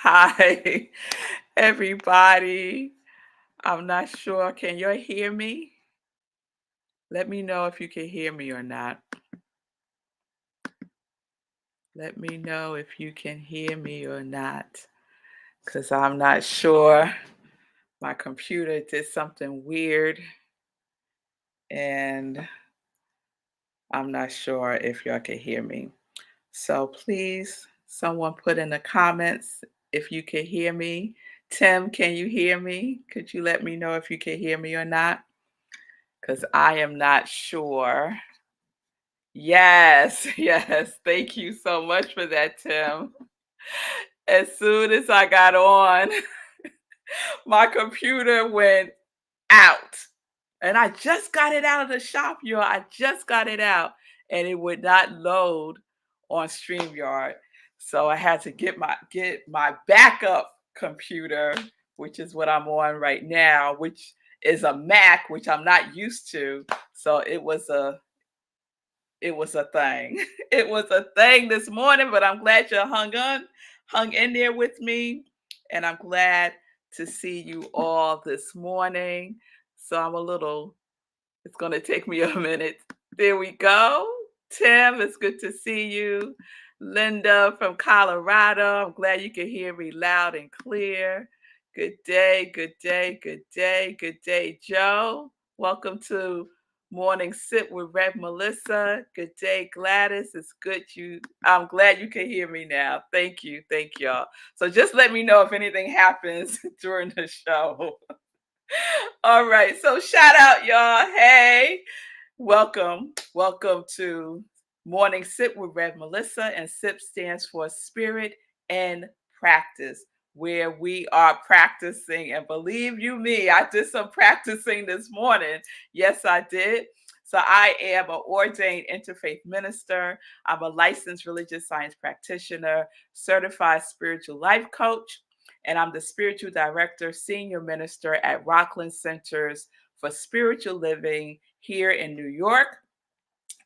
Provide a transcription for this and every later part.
Hi, everybody. I'm not sure. Can you hear me? Let me know if you can hear me or not. Let me know if you can hear me or not, because I'm not sure. My computer did something weird, and I'm not sure if y'all can hear me. So please, someone put in the comments if you can hear me. Tim, can you hear me? Could you let me know if you can hear me or not? Because I am not sure. Yes, yes. Thank you so much for that, Tim. As soon as I got on, my computer went out. And I just got it out of the shop, y'all. I just got it out and it would not load on StreamYard. So I had to get my backup computer, which is what I'm on right now, which is a Mac, which I'm not used to. So it was a thing. It was a thing this morning, but I'm glad you hung in there with me. And I'm glad to see you all this morning. So it's going to take me a minute. There we go. Tim, it's good to see you. Linda from Colorado, I'm glad you can hear me loud and clear. Good day, good day, good day, good day, Joe. Welcome to Morning Sip with Rev Melissa. Good day, Gladys. I'm glad you can hear me now. Thank y'all. So just let me know if anything happens during the show. All right. So shout out, y'all. Hey, welcome to Morning Sip with Rev Melissa. And SIP stands for Spirit and Practice, where we are practicing. And believe you me, I did some practicing this morning. Yes, I did. So I am an ordained interfaith minister. I'm a licensed religious science practitioner, certified spiritual life coach, and I'm the spiritual director, senior minister at Rockland Centers for Spiritual Living here in New York.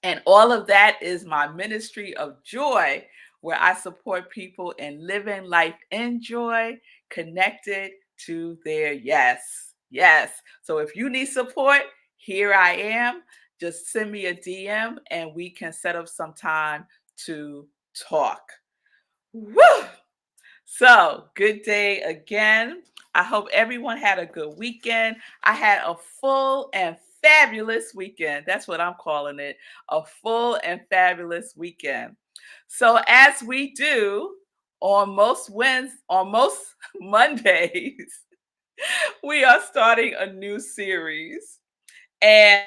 And all of that is my ministry of joy, where I support people in living life in joy, connected to their yes. Yes. So if you need support, here I am. Just send me a DM and we can set up some time to talk. Woo! So, good day again. I hope everyone had a good weekend. I had a full and fabulous weekend. That's what I'm calling it, a full and fabulous weekend. So, as we do on most Mondays, we are starting a new series. And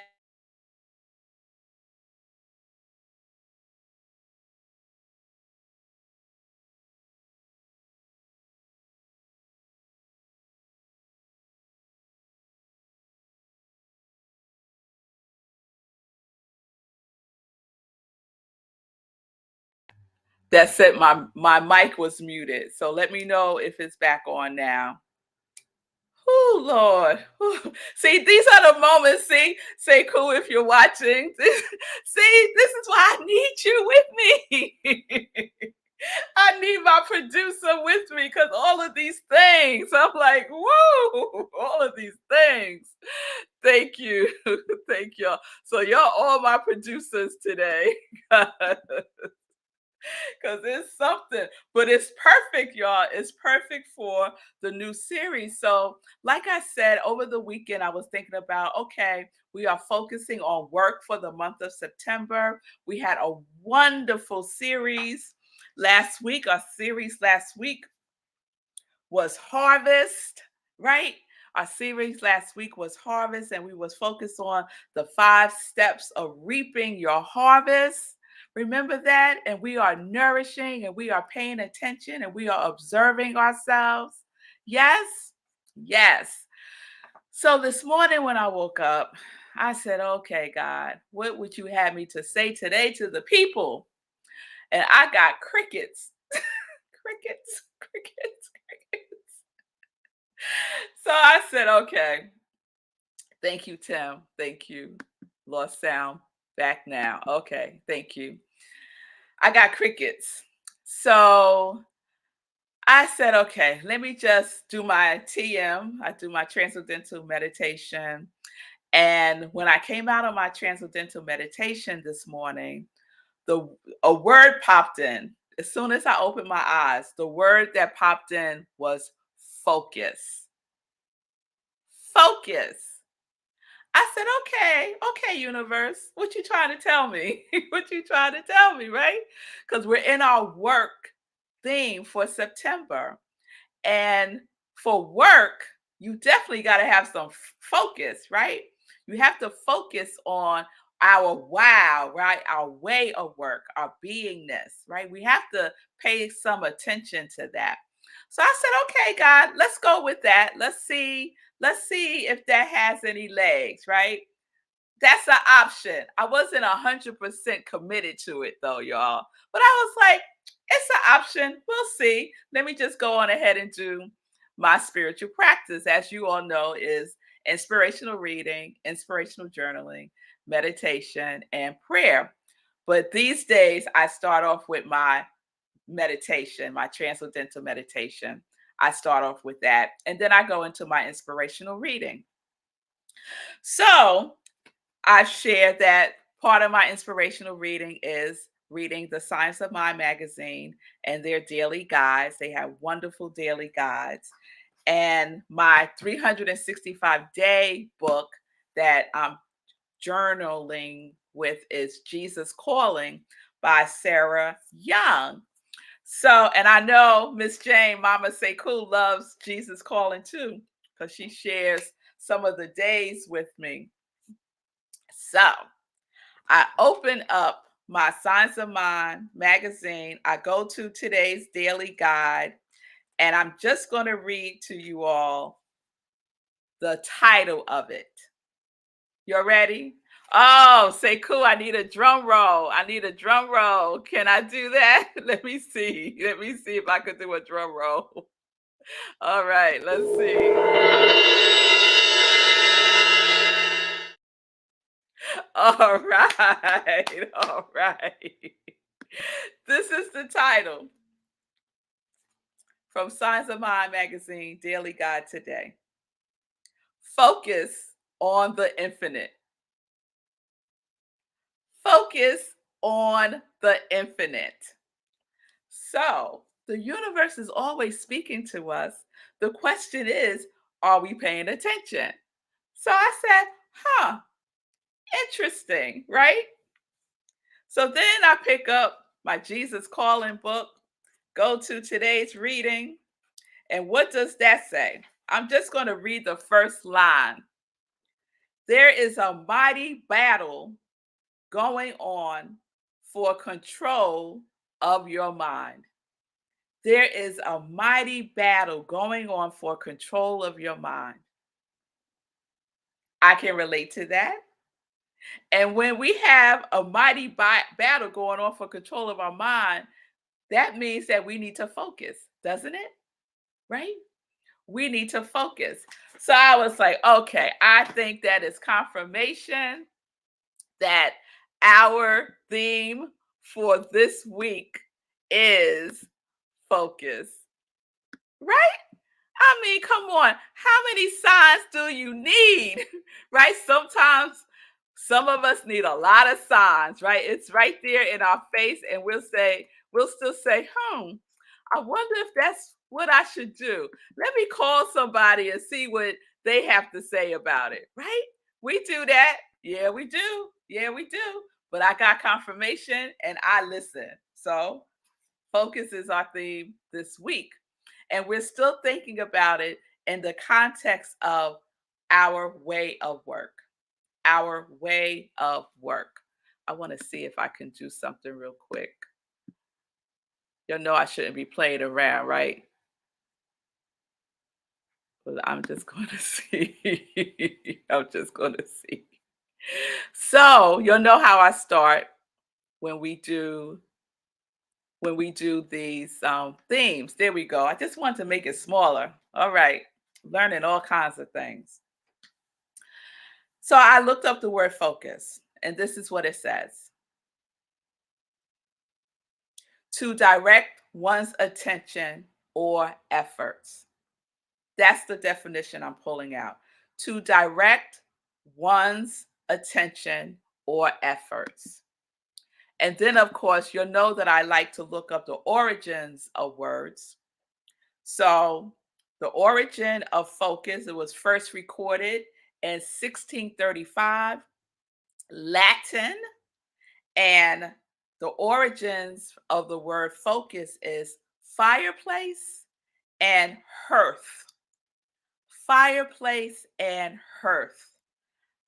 that's it. My mic was muted. So let me know if it's back on now. Oh Lord. Whew. See, these are the moments. See, say cool if you're watching. See, this is why I need you with me. I need my producer with me because all of these things. I'm like, whoa, all of these things. Thank you. Thank y'all. So y'all all my producers today. Because it's something, but it's perfect, y'all. It's perfect for the new series. So, like I said, over the weekend, I was thinking about okay, we are focusing on work for the month of September. We had a wonderful series last week. Our series last week was Harvest, right? Our series last week was Harvest, and we was focused on the 5 steps of reaping your harvest. Remember that? And we are nourishing and we are paying attention and we are observing ourselves. Yes? Yes. So this morning when I woke up, I said, okay, God, what would you have me to say today to the people? And I got crickets, crickets, crickets, crickets. So I said, okay, thank you, Tim. Thank you. Lost sound back now. Okay, thank you. I got crickets. So I said, okay, let me just do my TM. I do my transcendental meditation. And when I came out of my transcendental meditation this morning, the a word popped in. As soon as I opened my eyes, the word that popped in was focus. Focus. I said, okay, okay, universe, what you trying to tell me? What you trying to tell me, right? Because we're in our work theme for September. And for work, you definitely got to have some focus, right? You have to focus on our wow, right? Our way of work, our beingness, right? We have to pay some attention to that. So I said, okay, God, let's go with that. Let's see if that has any legs, right? That's an option. I wasn't 100% committed to it though, y'all. But I was like, it's an option. We'll see. Let me just go on ahead and do my spiritual practice. As you all know, is inspirational reading, inspirational journaling, meditation, and prayer. But these days, I start off with my meditation, my transcendental meditation. I start off with that. And then I go into my inspirational reading. So I shared that part of my inspirational reading is reading the Science of Mind magazine and their daily guides. They have wonderful daily guides. And my 365-day book that I'm journaling with is Jesus Calling by Sarah Young. So, and I know Miss Jane, Mama Sekou, loves Jesus Calling too, because she shares some of the days with me. So, I open up my Science of Mind magazine. I go to today's daily guide, and I'm just going to read to you all the title of it. You're ready? Oh, say cool. I need a drum roll. I need a drum roll. Can I do that? Let me see. Let me see if I could do a drum roll. All right, let's see. All right. All right. This is the title from Science of Mind magazine, Daily Guide today. Focus on the infinite. Focus on the infinite. So, the universe is always speaking to us. The question is, are we paying attention? So I said, huh, interesting, right? So then I pick up my Jesus Calling book, go to today's reading, and what does that say? I'm just going to read the first line. There is a mighty battle going on for control of your mind. There is a mighty battle going on for control of your mind. I can relate to that. And when we have a mighty battle going on for control of our mind, that means that we need to focus, doesn't it? Right? We need to focus. So I was like, okay, I think that is confirmation that our theme for this week is focus. Right? I mean, come on. How many signs do you need? Right? Sometimes some of us need a lot of signs, right? It's right there in our face, and we'll still say, I wonder if that's what I should do. Let me call somebody and see what they have to say about it, right? We do that. Yeah, we do. Yeah, we do. But I got confirmation and I listen. So focus is our theme this week. And we're still thinking about it in the context of our way of work. Our way of work. I want to see if I can do something real quick. You know I shouldn't be playing around, right? But I'm just going to see. I'm just going to see. So you'll know how I start when we do these themes. There we go. I just want to make it smaller. All right, learning all kinds of things. So I looked up the word focus, and this is what it says: to direct one's attention or efforts. That's the definition I'm pulling out. To direct one's attention or efforts. And then, of course, you'll know that I like to look up the origins of words. So, the origin of focus, it was first recorded in 1635, Latin, and the origins of the word focus is fireplace and hearth. Fireplace and hearth.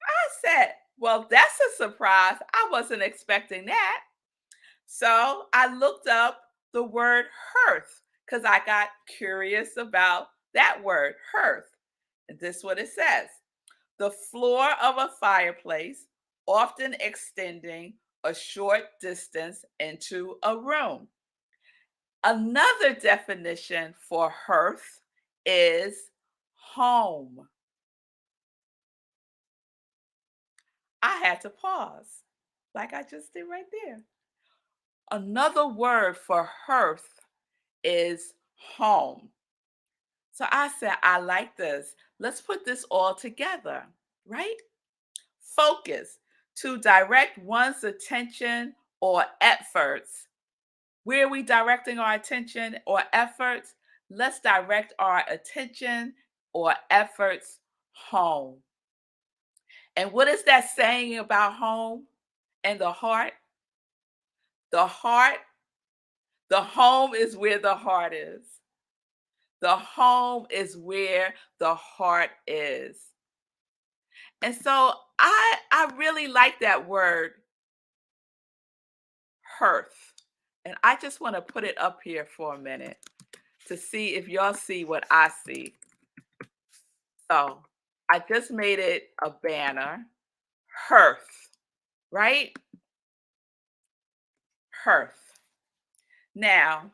I said, well, that's a surprise. I wasn't expecting that. So I looked up the word hearth because I got curious about that word, hearth. And this is what it says: the floor of a fireplace, often extending a short distance into a room. Another definition for hearth is home. I had to pause, like I just did right there. Another word for hearth is home. So I said, I like this. Let's put this all together, right? Focus, to direct one's attention or efforts. Where are we directing our attention or efforts? Let's direct our attention or efforts home. And what is that saying about home and the heart? The heart, the home is where the heart is. The home is where the heart is. And so I really like that word, hearth. And I just want to put it up here for a minute to see if y'all see what I see. So I just made it a banner, hearth, right? Hearth. Now,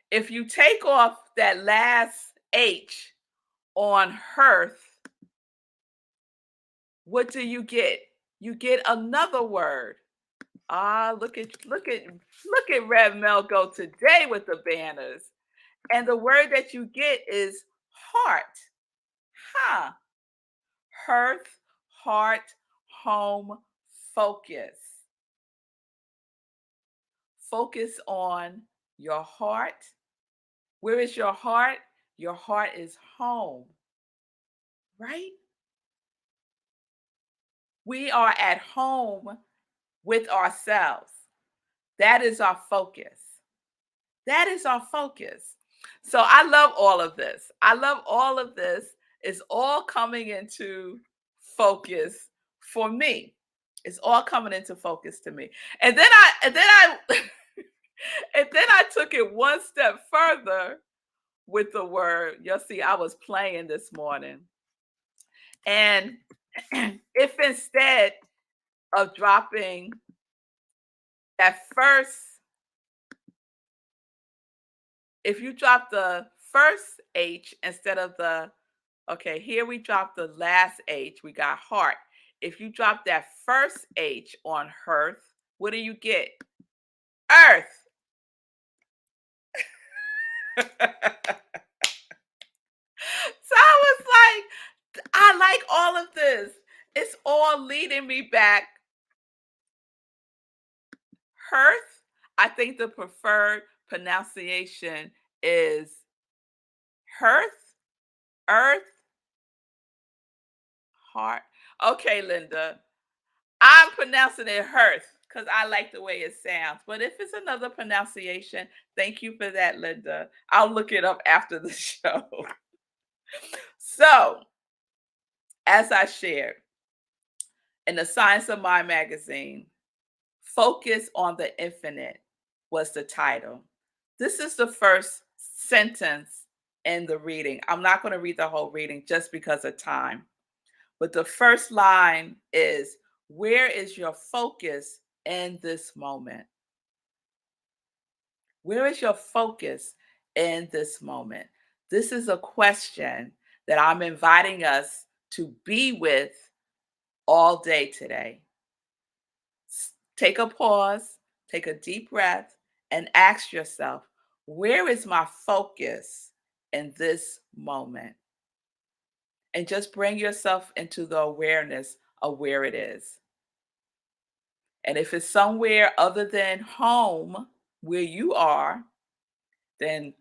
if you take off that last H on hearth, what do you get? You get another word. Ah, look at Red Mel go today with the banners. And the word that you get is heart. Huh. Hearth, heart, home, focus. Focus on your heart. Where is your heart? Your heart is home, right? We are at home with ourselves. That is our focus. That is our focus. So I love all of this. I love all of this. It's all coming into focus for me. It's all coming into focus to me. And then I and then I took it one step further with the word. You'll see, I was playing this morning. And if instead of dropping that first, if you drop the first H instead of the, okay, here we drop the last H, we got heart. If you drop that first H on hearth, what do you get? Earth. So I was like, I like all of this. It's all leading me back. Hearth, I think the preferred pronunciation is hearth, earth, heart. Okay, Linda, I'm pronouncing it hearth because I like the way it sounds. But if it's another pronunciation, thank you for that, Linda. I'll look it up after the show. So, as I shared in the Science of Mind magazine, Focus on the infinite was the title. This is the first sentence in the reading. I'm not going to read the whole reading just because of time. But the first line is, where is your focus in this moment? Where is your focus in this moment? This is a question that I'm inviting us to be with all day today. Take a pause, take a deep breath, and ask yourself, where is my focus in this moment? And just bring yourself into the awareness of where it is. And if it's somewhere other than home where you are, then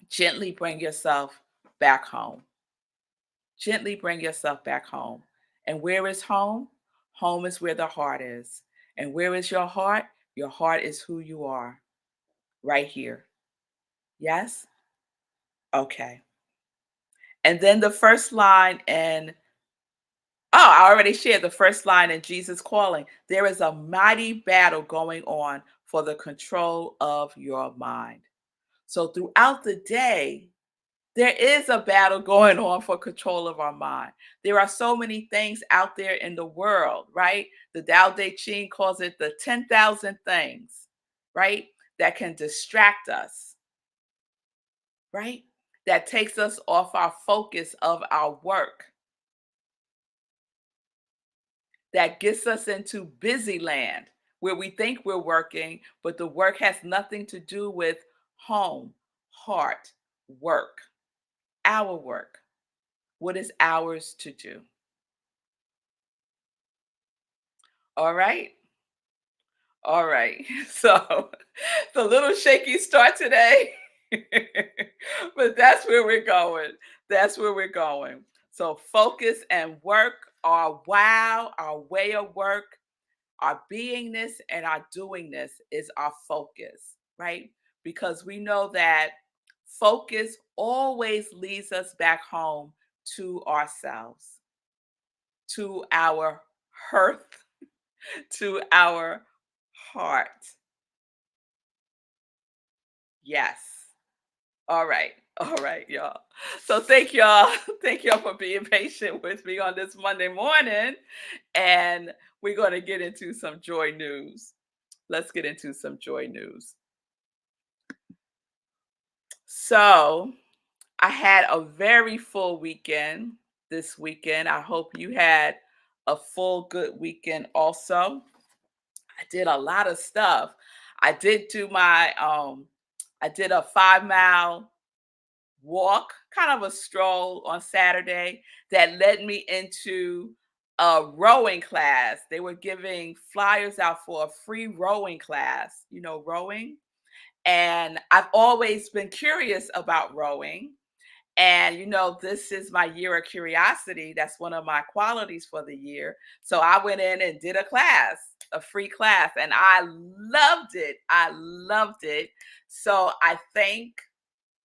gently bring yourself back home. Gently bring yourself back home. And where is home? Home is where the heart is. And where is your heart? Your heart is who you are right here. Yes? Okay. And then the first line in, I already shared the first line in Jesus Calling. There is a mighty battle going on for the control of your mind. So throughout the day, there is a battle going on for control of our mind. There are so many things out there in the world, right? The Tao Te Ching calls it the 10,000 things, right? That can distract us, right? That takes us off our focus of our work, that gets us into busy land where we think we're working, but the work has nothing to do with home, heart, work, our work. What is ours to do? All right. All right. So it's a little shaky start today, but that's where we're going. That's where we're going. So focus and work, our wow, our way of work, our beingness and our doingness is our focus, right? Because we know that focus always leads us back home to ourselves, to our hearth, to our heart. Yes. All right. All right, y'all. So thank y'all. Thank y'all for being patient with me on this Monday morning. And we're going to get into some joy news. Let's get into some joy news. So I had a very full weekend this weekend. I hope you had a full, good weekend also. I did a lot of stuff. I did do I did a 5 mile walk, kind of a stroll on Saturday that led me into a rowing class. They were giving flyers out for a free rowing class, rowing. And I've always been curious about rowing. And, this is my year of curiosity. That's one of my qualities for the year. So I went in and did a class, a free class, and I loved it. I loved it. So I think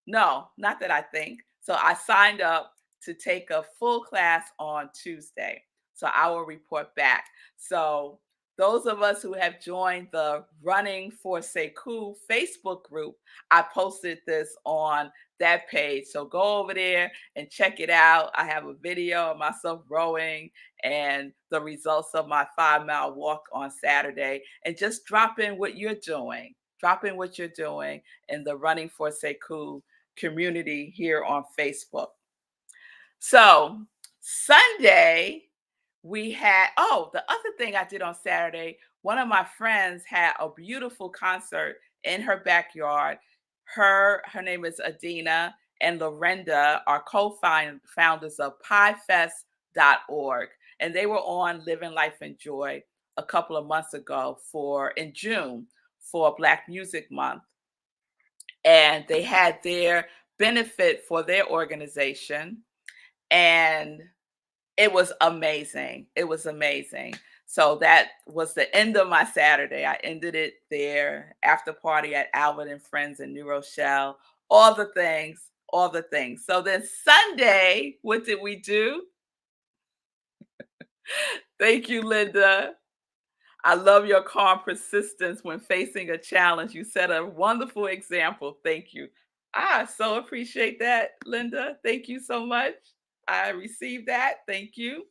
no, not that I think. So I signed up to take a full class on Tuesday. So I will report back. So those of us who have joined the Running for Sekou Facebook group, I posted this on that page. So go over there and check it out. I have a video of myself rowing and the results of my 5 mile walk on Saturday. And just drop in what you're doing. Drop in what you're doing in the Running for Sekou community here on Facebook. So Sunday, we had, the other thing I did on Saturday, one of my friends had a beautiful concert in her backyard. Her name is Adina, and Lorenda are co-founders of piefest.org. And they were on Living Life in Joy a couple of months ago in June for Black Music Month. And they had their benefit for their organization. And it was amazing. It was amazing. So that was the end of my Saturday. I ended it there, after party at Albert and Friends in New Rochelle, all the things, all the things. So then Sunday, what did we do? Thank you, Linda. I love your calm persistence when facing a challenge. You set a wonderful example. Thank you. I so appreciate that, Linda. Thank you so much. I received that. Thank you.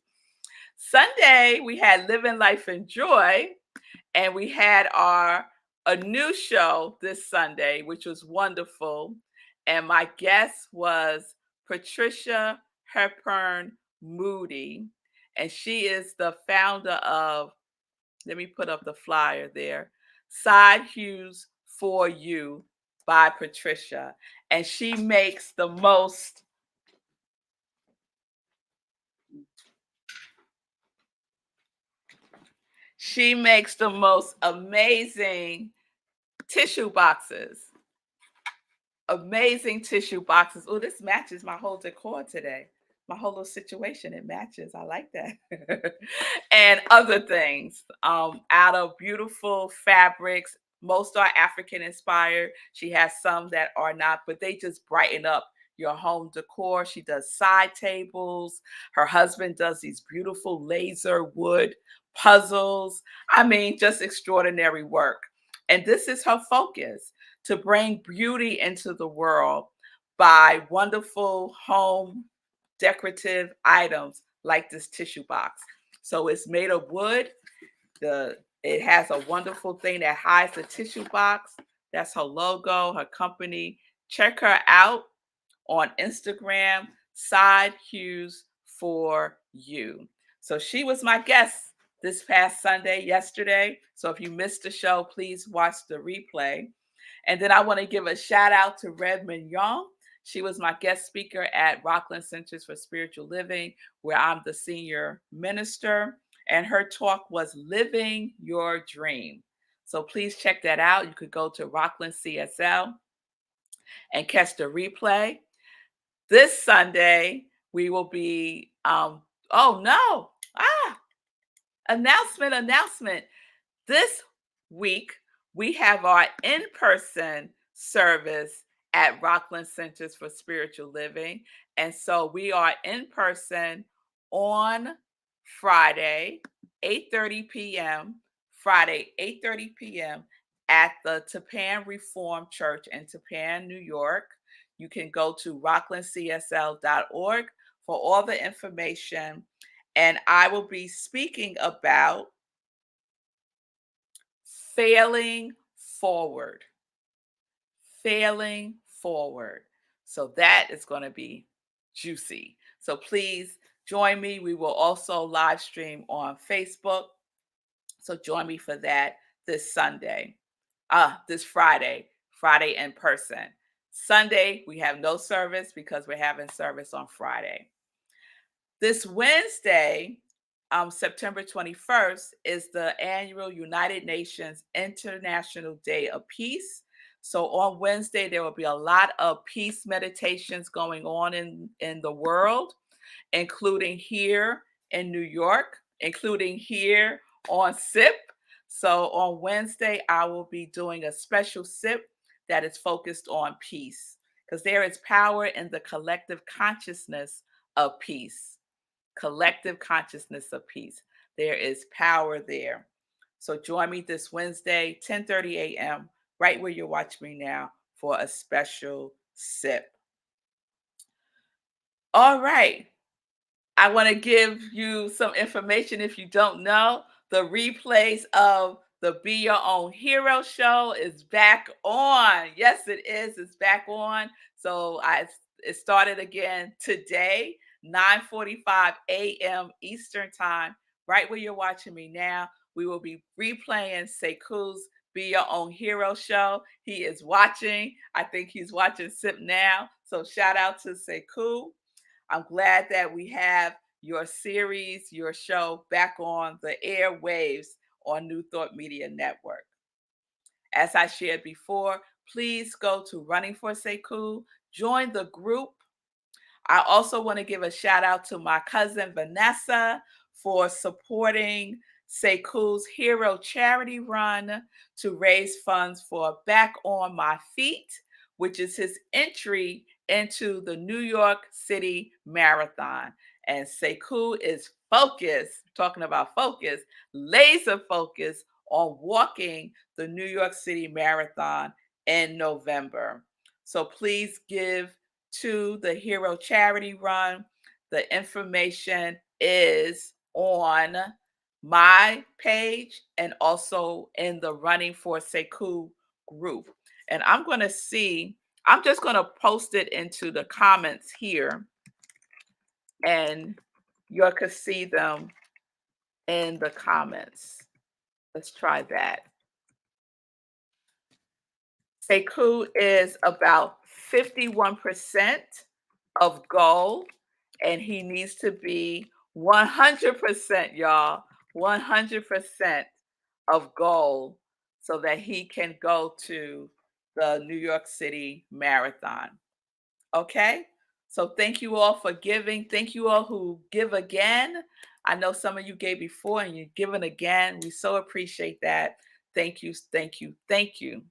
Sunday, we had Living Life in Joy, and we had our a new show this Sunday, which was wonderful. And my guest was Patricia Hepburn Moody, and she is the founder of, let me put up the flyer there, Side Hues for You by Patricia. And she makes the most amazing tissue boxes. Amazing tissue boxes. Oh, this matches my whole decor today. My whole little situation, it matches. I like that. And other things out of beautiful fabrics. Most are African inspired. She has some that are not, but they just brighten up your home decor. She does side tables. Her husband does these beautiful laser wood puzzles. I mean, just extraordinary work. And this is her focus, to bring beauty into the world by wonderful home decorative items like this tissue box. So it's made of wood. It has a wonderful thing that hides the tissue box. That's her logo, her company. Check her out on Instagram, Side Hues for You. So she was my guest this past Sunday, yesterday. So if you missed the show, please watch the replay. And then I want to give a shout out to Rev Mignon. She was my guest speaker at Rockland Centers for Spiritual Living, where I'm the senior minister. And her talk was Living Your Dream. So please check that out. You could go to Rockland CSL and catch the replay. This Sunday, we will be, oh no, announcement. This week, we have our in person service at Rockland Centers for Spiritual Living. And so we are in person on Friday, 8:30 p.m. Friday, 8:30 p.m. at the Tapan Reformed Church in Tapan, New York. You can go to rocklandcsl.org for all the information. And I will be speaking about failing forward. Failing forward. So that is going to be juicy. So please join me. We will also live stream on Facebook. So join me for that this Sunday. This Friday in person. Sunday, we have no service because we're having service on Friday. This Wednesday, September 21st, is the annual United Nations International Day of Peace. So on Wednesday, there will be a lot of peace meditations going on in the world, including here in New York, including here on SIP. So on Wednesday, I will be doing a special SIP that is focused on peace, because there is power in the collective consciousness of peace. Collective consciousness of peace. There is power there. So join me this Wednesday, 10:30 a.m., right where you're watching me now, for a special sip. All right. I want to give you some information if you don't know. The replays of the Be Your Own Hero show is back on. Yes, it is. It's back on. So it started again today, 9:45 a.m. Eastern Time, right where you're watching me now. We will be replaying Sekou's Be Your Own Hero show. He is watching. I think he's watching SIP now. So shout out to Sekou. I'm glad that we have your series, your show back on the airwaves on New Thought Media Network. As I shared before, please go to Running for Sekou, join the group. I also want to give a shout out to my cousin Vanessa for supporting Sekou's Hero Charity Run to raise funds for Back on My Feet, which is his entry into the New York City Marathon. And Sekou is focus, talking about focus, laser focus on walking the New York City Marathon in November. So please give to the Hero Charity Run. The information is on my page and also in the Running for Sekou group. And I'm just going to post it into the comments here and you can see them in the comments. Let's try that. Sekou is about 51% of goal, and he needs to be 100%, y'all, 100% of goal so that he can go to the New York City Marathon. Okay? So thank you all for giving. Thank you all who give again. I know some of you gave before and you're giving again. We so appreciate that. Thank you, thank you, thank you.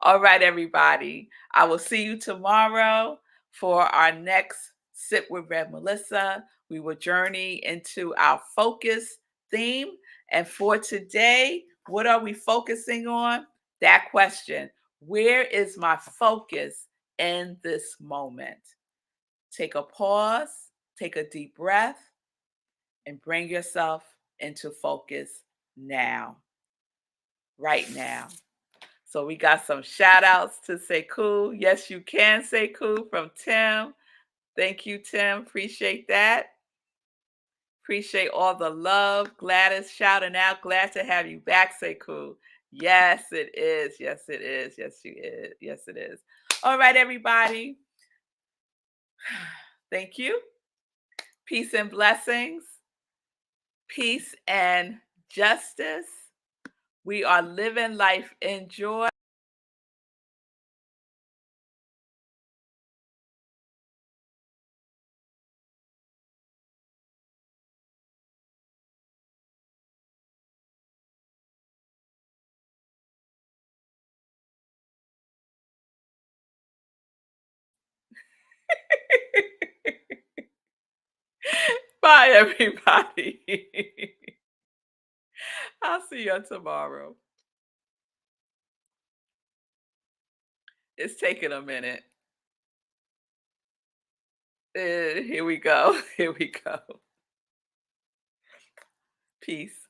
All right, everybody. I will see you tomorrow for our next Sip with Rev Melissa. We will journey into our focus theme. And for today, what are we focusing on? That question. Where is my focus in this moment? Take a pause, take a deep breath, and bring yourself into focus now, right now. So we got some shout outs to Sekou. Yes, you can, Sekou, from Tim. Thank you, Tim. Appreciate that. Appreciate all the love. Gladys shouting out. Glad to have you back, Sekou. Yes, it is. Yes, it is. Yes, you is. Yes, it is. All right, everybody. Thank you. Peace and blessings. Peace and justice. We are living life in joy. Bye, everybody. I'll see you tomorrow. It's taking a minute. Here we go. Here we go. Peace.